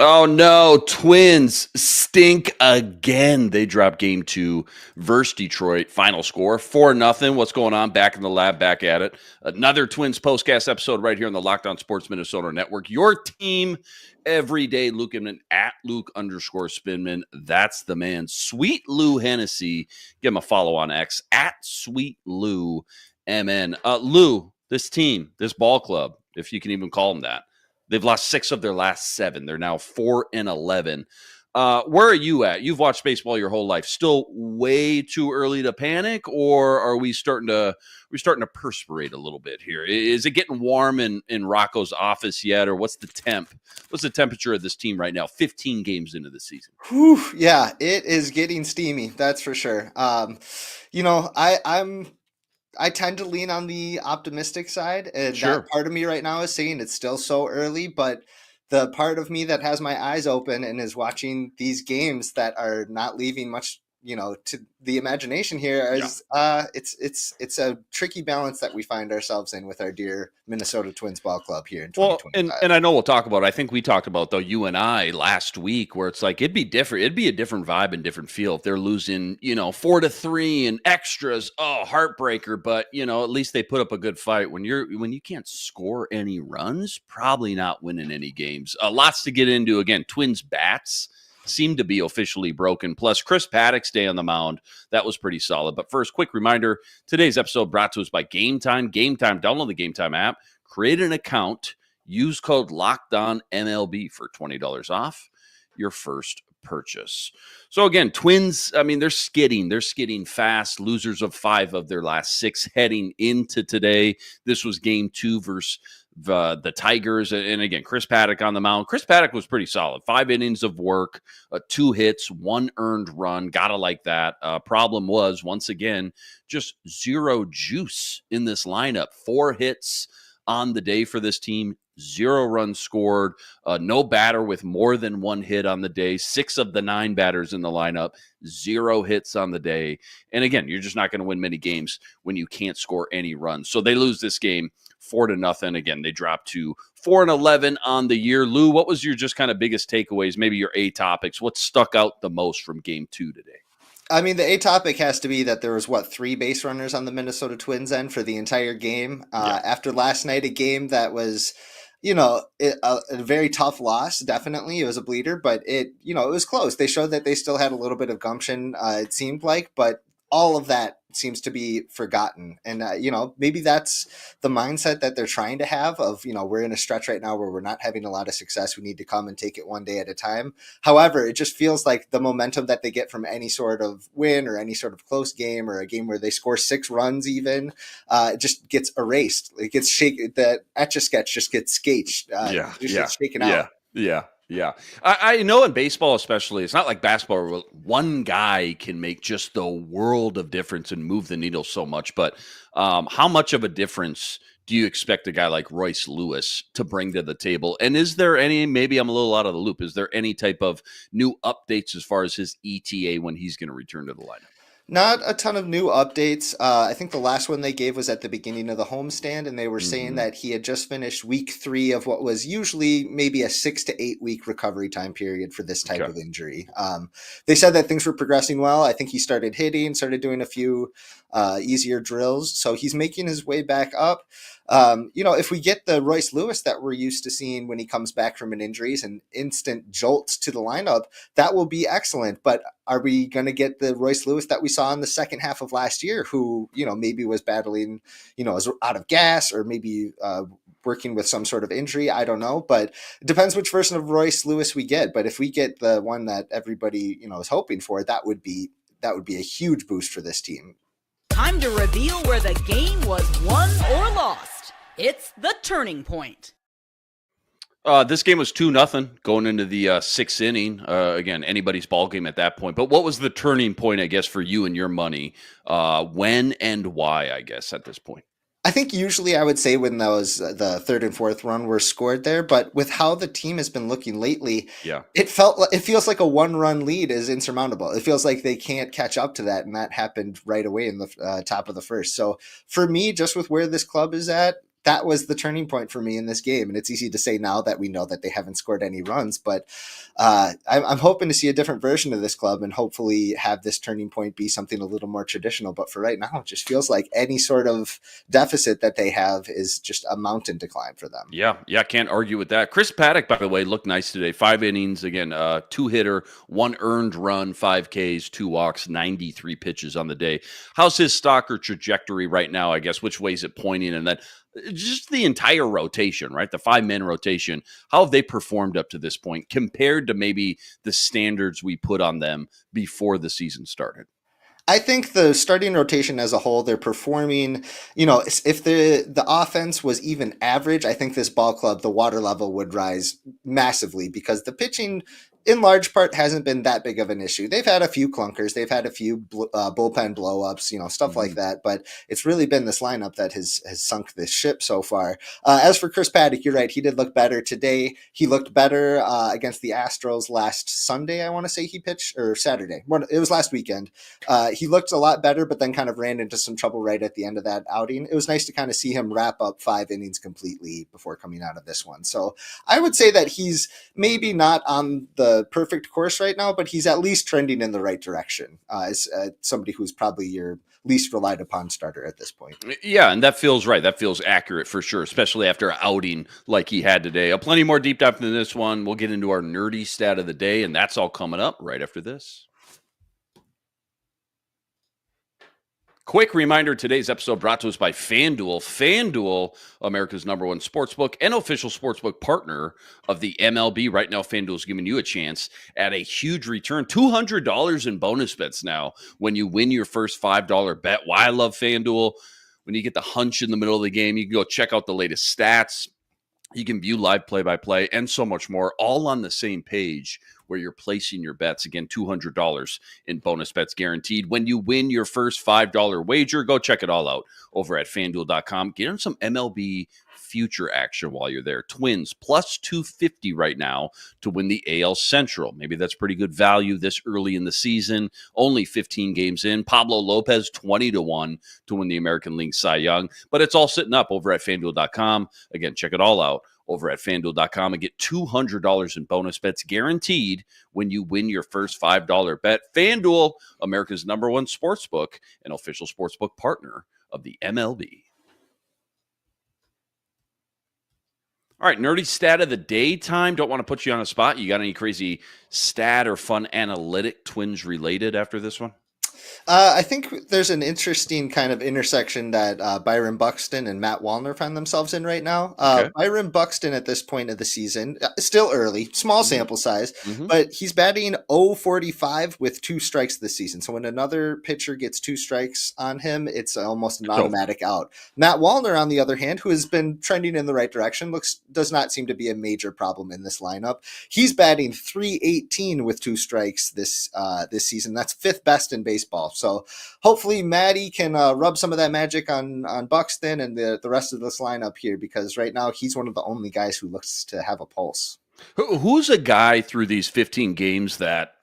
Oh no, Twins stink again. They dropped game 2 versus Detroit. Final score 4-0. What's going on? Back in the lab, back at it. Another Twins postcast episode right here on the Locked On Sports Minnesota Network. Your team every day. Luke Inman at Luke_Spinman. That's the man. Sweet Lou Hennessy. Give him a follow on X at Sweet Lou MN. Lou, this team, this ball club, if you can even call them that. They've lost 6 of their last 7. They're now 4-11. Where are you at? You've watched baseball your whole life. Still way too early to panic, or are we starting to perspirate a little bit here? Is it getting warm in Rocco's office yet, or what's the temp? What's the temperature of this team right now? 15 games into the season. Whew, yeah, it is getting steamy. That's for sure. I tend to lean on the optimistic side, and Sure. that part of me right now is saying it's still so early, but the part of me that has my eyes open and is watching these games that are not leaving much, to the imagination here is it's a tricky balance that we find ourselves in with our dear Minnesota Twins ball club here in 2025. Well, and I know we'll talk about it. I think we talked about, though, you and I last week, where it's like it'd be different. It'd be a different vibe and different feel if they're losing, 4-3 and extras. Oh, heartbreaker. But at least they put up a good fight. When you can't score any runs, probably not winning any games. Lots to get into. Again, Twins bats seem to be officially broken. Plus, Chris Paddock's day on the mound. That was pretty solid. But first, quick reminder, today's episode brought to us by Game Time. Game Time, download the Game Time app, create an account, use code LOCKEDONMLB for $20 off your first purchase. So again, Twins, they're skidding. They're skidding fast. Losers of 5 of their last 6 heading into today. This was game 2 versus the Tigers. And again, Chris Paddock on the mound. Chris Paddock was pretty solid. 5 innings of work, 2 hits, 1 earned run. Gotta like that. Problem was, once again, just 0 juice in this lineup. 4 hits on the day for this team. 0 runs scored. No batter with more than 1 hit on the day. 6 of the 9 batters in the lineup. 0 hits on the day. And again, you're just not going to win many games when you can't score any runs. So they lose this game 4-0. Again, they dropped to 4-11 on the year. Lou, what was your just kind of biggest takeaways? Maybe your A topics. What stuck out the most from game 2 today? The A topic has to be that there was 3 base runners on the Minnesota Twins end for the entire game. After last night, a game that was, a very tough loss. Definitely, it was a bleeder, but it was close. They showed that they still had a little bit of gumption. It seemed like, but all of that seems to be forgotten. And, maybe that's the mindset that they're trying to have of, we're in a stretch right now where we're not having a lot of success. We need to come and take it one day at a time. However, it just feels like the momentum that they get from any sort of win or any sort of close game or a game where they score 6 runs even, it just gets erased. It gets shaken. The Etch-a-Sketch just gets sketched. Gets shaken out. Yeah. I know in baseball especially, it's not like basketball where one guy can make just the world of difference and move the needle so much. But how much of a difference do you expect a guy like Royce Lewis to bring to the table? And is there any, maybe I'm a little out of the loop, is there any type of new updates as far as his ETA when he's going to return to the lineup? Not a ton of new updates. I think the last one they gave was at the beginning of the homestand, and they were saying that he had just finished week 3 of what was usually maybe a 6 to 8 week recovery time period for this type of injury. They said that things were progressing well. I think he started hitting, started doing a few easier drills. So he's making his way back up. If we get the Royce Lewis that we're used to seeing when he comes back from an injury and instant jolts to the lineup, that will be excellent. But are we going to get the Royce Lewis that we saw in the second half of last year, who, maybe was battling, was out of gas or maybe working with some sort of injury? I don't know, but it depends which version of Royce Lewis we get. But if we get the one that everybody, is hoping for, that would be a huge boost for this team. Time to reveal where the game was won or lost. It's the turning point. This game was 2-0 going into the 6th inning. Again, anybody's ball game at that point. But what was the turning point, I guess, for you and your money? When and why, I guess, at this point? I think usually I would say when those the 3rd and 4th run were scored there, but with how the team has been looking lately, it feels like a 1-run lead is insurmountable. It feels like they can't catch up to that, and that happened right away in the top of the 1st. So for me, just with where this club is at, that was the turning point for me in this game. And it's easy to say now that we know that they haven't scored any runs, but I'm hoping to see a different version of this club and hopefully have this turning point be something a little more traditional. But for right now, it just feels like any sort of deficit that they have is just a mountain to climb for them. Yeah, can't argue with that. Chris Paddock, by the way, looked nice today. 5 innings, again, 2-hitter, 1 earned run, 5 Ks, 2 walks, 93 pitches on the day. How's his stock or trajectory right now, I guess? Which way is it pointing? And then just the entire rotation, right? The 5-man rotation. How have they performed up to this point compared to maybe the standards we put on them before the season started? I think the starting rotation as a whole, they're performing, if the offense was even average, I think this ball club, the water level would rise massively because the pitching in large part hasn't been that big of an issue. They've had a few clunkers, they've had a few bullpen blowups, stuff like that. But it's really been this lineup that has sunk this ship so far. As for Chris Paddock, you're right. He did look better today. He looked better against the Astros last Sunday. I want to say he pitched, or Saturday. It was last weekend. He looked a lot better, but then kind of ran into some trouble right at the end of that outing. It was nice to kind of see him wrap up 5 innings completely before coming out of this one. So I would say that he's maybe not on the perfect course right now, but he's at least trending in the right direction as somebody who's probably your least relied upon starter at this point. Yeah, and that feels right. That feels accurate for sure, especially after an outing like he had today. Plenty more deep dive than this one. We'll get into our nerdy stat of the day, and that's all coming up right after this. Quick reminder, today's episode brought to us by FanDuel. FanDuel, America's #1 sportsbook and official sportsbook partner of the MLB. Right now, FanDuel is giving you a chance at a huge return, $200 in bonus bets now when you win your first $5 bet. Why I love FanDuel? When you get the hunch in the middle of the game, you can go check out the latest stats. You can view live play-by-play and so much more, all on the same page where you're placing your bets. Again, $200 in bonus bets guaranteed when you win your first $5 wager. Go check it all out over at FanDuel.com. Get on some MLB future action while you're there. Twins plus 250 right now to win the AL Central. Maybe that's pretty good value this early in the season. Only 15 games in. Pablo Lopez 20-1 to win the American League Cy Young. But it's all sitting up over at FanDuel.com. Again, check it all out over at FanDuel.com and get $200 in bonus bets guaranteed when you win your first $5 bet. FanDuel, America's #1 sportsbook and official sportsbook partner of the MLB. All right, nerdy stat of the day time. Don't want to put you on a spot. You got any crazy stat or fun analytic Twins related after this one? I think there's an interesting kind of intersection that Byron Buxton and Matt Wallner find themselves in right now. Okay. Byron Buxton at this point of the season, still early, small sample size, but he's batting 0.45 with 2 strikes this season. So when another pitcher gets 2 strikes on him, it's almost an automatic out. Matt Wallner, on the other hand, who has been trending in the right direction, does not seem to be a major problem in this lineup. He's batting 318 with 2 strikes this season. That's 5th best in baseball. So hopefully Matty can rub some of that magic on Buxton and the rest of this lineup here, because right now he's one of the only guys who looks to have a pulse. Who's a guy through these 15 games that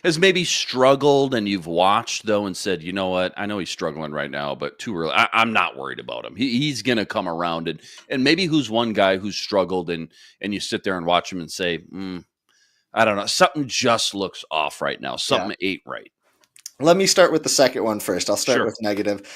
has maybe struggled and you've watched, though, and said, you know what, I know he's struggling right now, but too early. I'm not worried about him. He's going to come around. And maybe who's one guy who's struggled and you sit there and watch him and say, I don't know, something just looks off right now. Something ain't right. Let me start with the second one first. I'll start Sure. with negative.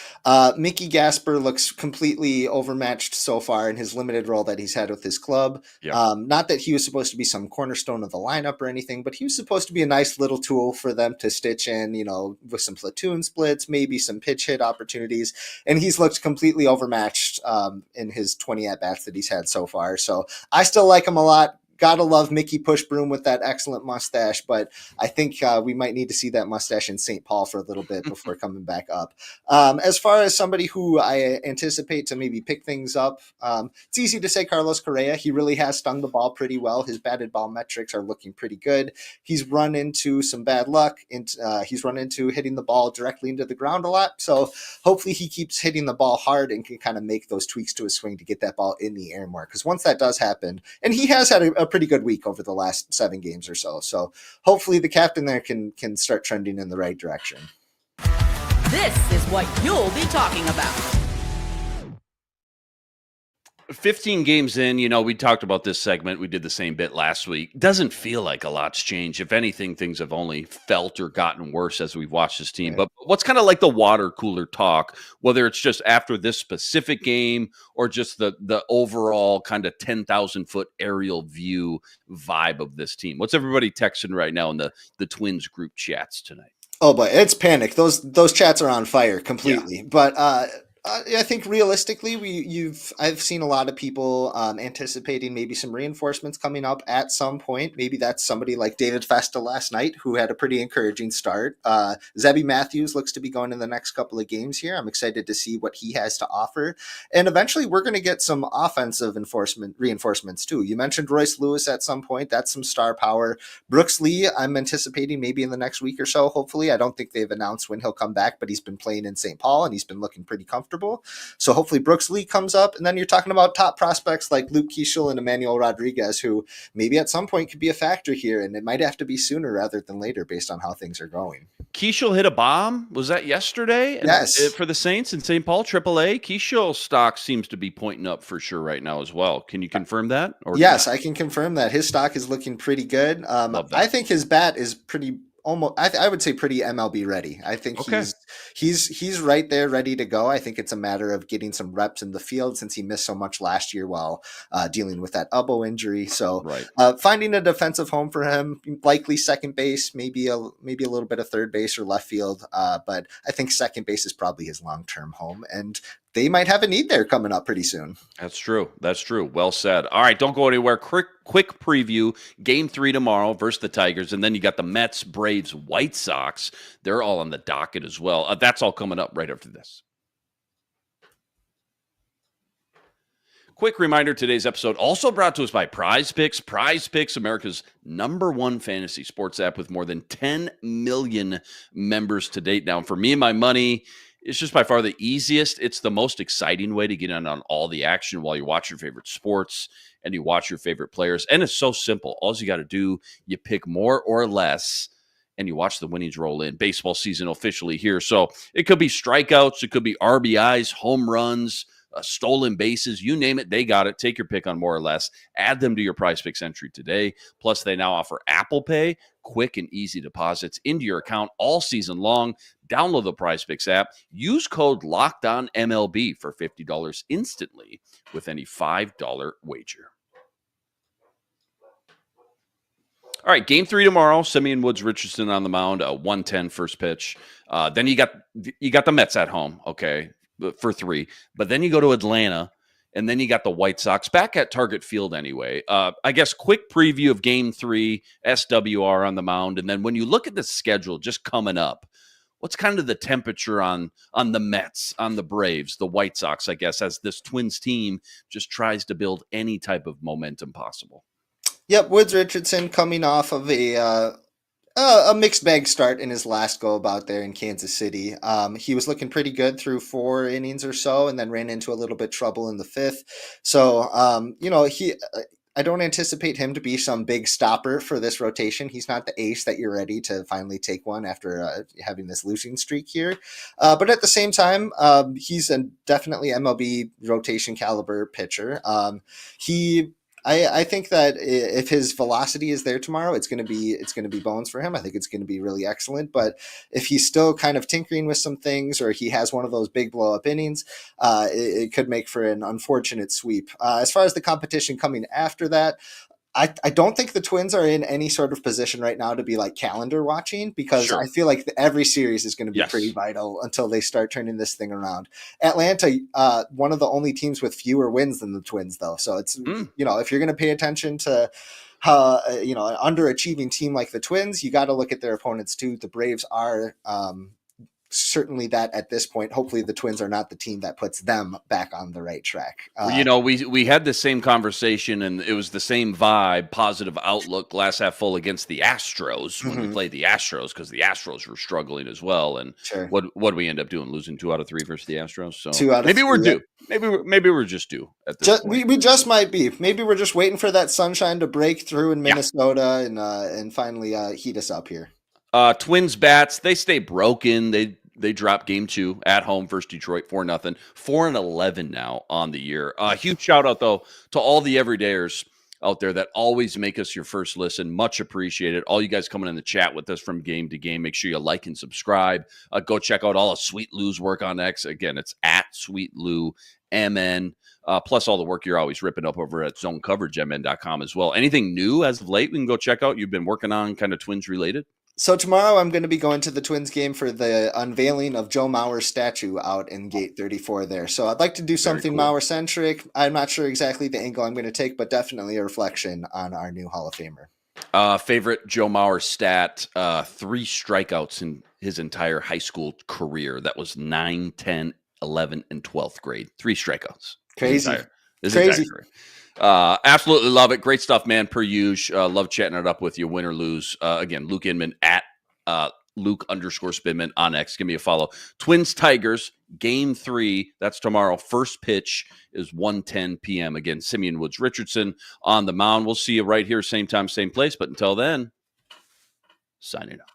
Mickey Gasper looks completely overmatched so far in his limited role that he's had with his club. Yeah. Not that he was supposed to be some cornerstone of the lineup or anything, but he was supposed to be a nice little tool for them to stitch in, with some platoon splits, maybe some pitch hit opportunities. And he's looked completely overmatched in his 20 at-bats that he's had so far. So I still like him a lot. Gotta love Mickey Pushbroom with that excellent mustache, but I think we might need to see that mustache in St. Paul for a little bit before coming back up. As far as somebody who I anticipate to maybe pick things up, it's easy to say Carlos Correa. He really has stung the ball pretty well. His batted ball metrics are looking pretty good. He's run into some bad luck. He's run into hitting the ball directly into the ground a lot. So hopefully he keeps hitting the ball hard and can kind of make those tweaks to his swing to get that ball in the air more. Because once that does happen, and he has had a pretty good week over the last 7 games or so. So hopefully the captain there can start trending in the right direction. This is what you'll be talking about. 15 games in, we talked about this segment. We did the same bit last week. Doesn't feel like a lot's changed. If anything, things have only felt or gotten worse as we've watched this team. Right. But what's kind of like the water cooler talk, whether it's just after this specific game or just the overall kind of 10,000 foot aerial view vibe of this team? What's everybody texting right now in the Twins group chats tonight? Oh boy, it's panic. Those chats are on fire completely. Yeah. But I think realistically, I've seen a lot of people anticipating maybe some reinforcements coming up at some point. Maybe that's somebody like David Festa last night, who had a pretty encouraging start. Zebby Matthews looks to be going in the next couple of games here. I'm excited to see what he has to offer. And eventually we're going to get some offensive reinforcements too. You mentioned Royce Lewis at some point. That's some star power. Brooks Lee, I'm anticipating maybe in the next week or so, hopefully. I don't think they've announced when he'll come back, but he's been playing in St. Paul and he's been looking pretty comfortable. So hopefully Brooks Lee comes up, and then you're talking about top prospects like Luke Keeschel and Emmanuel Rodriguez, who maybe at some point could be a factor here, and it might have to be sooner rather than later based on how things are going. Keeschel hit a bomb. Was that yesterday? Yes. For the Saints in St. Paul, AAA. Keeschel stock seems to be pointing up for sure right now as well. Can you confirm that? Or yes, I can confirm that. His stock is looking pretty good. Love that. I think his bat is pretty almost I would say pretty MLB ready. I think he's right there ready to go. I think it's a matter of getting some reps in the field since he missed so much last year while dealing with that elbow injury. So finding a defensive home for him, likely second base, maybe a little bit of third base or left field. But I think second base is probably his long-term home, and they might have a need there coming up pretty soon. That's true. Well said. All right, don't go anywhere. Quick preview. Game 3 tomorrow versus the Tigers, and then you got the Mets, Braves, White Sox. They're all on the docket as well. That's all coming up right after this. Quick reminder, today's episode also brought to us by Prize Picks. Prize Picks, America's #1 fantasy sports app with more than 10 million members to date now. For me and my money, it's just by far the easiest. It's the most exciting way to get in on all the action while you watch your favorite sports and you watch your favorite players. And it's so simple. All you got to do, you pick more or less, and you watch the winnings roll in. Baseball season officially here. So it could be strikeouts. It could be RBIs, home runs, stolen bases, you name it, they got it. Take your pick on more or less. Add them to your Prize Picks entry today. Plus, they now offer Apple Pay, quick and easy deposits into your account all season long. Download the Prize Picks app. Use code LOCKEDONMLB for $50 instantly with any $5 wager. All right, game 3 tomorrow. Simeon Woods Richardson on the mound, 110 first pitch. Then you got the Mets at home, okay, for 3. But then you go to Atlanta, and then you got the White Sox back at Target Field anyway. I guess quick preview of game 3, SWR on the mound. And then when you look at the schedule just coming up, what's kind of the temperature on the Mets, on the Braves, the White Sox, I guess, as this Twins team just tries to build any type of momentum possible? Yep, Woods Richardson coming off of a mixed bag start in his last go about there in Kansas City. He was looking pretty good through 4 innings or so, and then ran into a little bit trouble in the 5th. So, I don't anticipate him to be some big stopper for this rotation. He's not the ace that you're ready to finally take one after having this losing streak here. But at the same time, he's definitely MLB rotation caliber pitcher. I think that if his velocity is there tomorrow, it's going to be bones for him. I think it's going to be really excellent. But if he's still kind of tinkering with some things, or he has one of those big blow up innings, it could make for an unfortunate sweep. As far as the competition coming after that, I don't think the Twins are in any sort of position right now to be like calendar watching, because I feel like every series is going to be pretty vital until they start turning this thing around. Atlanta, one of the only teams with fewer wins than the Twins, though. So it's, if you're going to pay attention to an underachieving team like the Twins, you got to look at their opponents too. The Braves are certainly that at this point. Hopefully the Twins are not the team that puts them back on the right track. We had the same conversation, and it was the same vibe, positive outlook, glass half full against the Astros when we played the Astros, because the Astros were struggling as well. And what did we end up doing? Losing 2 out of 3 versus the Astros. So 2 out of maybe 3, we're due. Maybe we're just due at this point. We just might be. Maybe we're just waiting for that sunshine to break through in Minnesota and finally heat us up here. Twins bats, they stay broken. they dropped game 2 at home versus Detroit 4-0, 4-11 now on the year. Huge shout out though to all the everydayers out there that always make us your first listen. Much appreciated. All you guys coming in the chat with us from game to game. Make sure you like and subscribe. Go check out all of Sweet Lou's work on X. Again, it's at Sweet Lou MN. Plus all the work you're always ripping up over at zonecoveragemn.com as well. Anything new as of late we can go check out you've been working on kind of Twins related? So tomorrow I'm going to be going to the Twins game for the unveiling of Joe Mauer's statue out in Gate 34 there. So I'd like to do something cool. Mauer-centric. I'm not sure exactly the angle I'm going to take, but definitely a reflection on our new Hall of Famer. Favorite Joe Mauer stat, 3 strikeouts in his entire high school career. That was 9, 10, 11, and 12th grade. 3 strikeouts. Crazy. Crazy. Absolutely love it. Great stuff, man. Per usual. Love chatting it up with you, win or lose. Again, Luke Inman at Luke_Spinman on X. Give me a follow. Twins Tigers game 3. That's tomorrow. First pitch is 1:10 p.m. Again, Simeon Woods Richardson on the mound. We'll see you right here, same time, same place. But until then, signing out.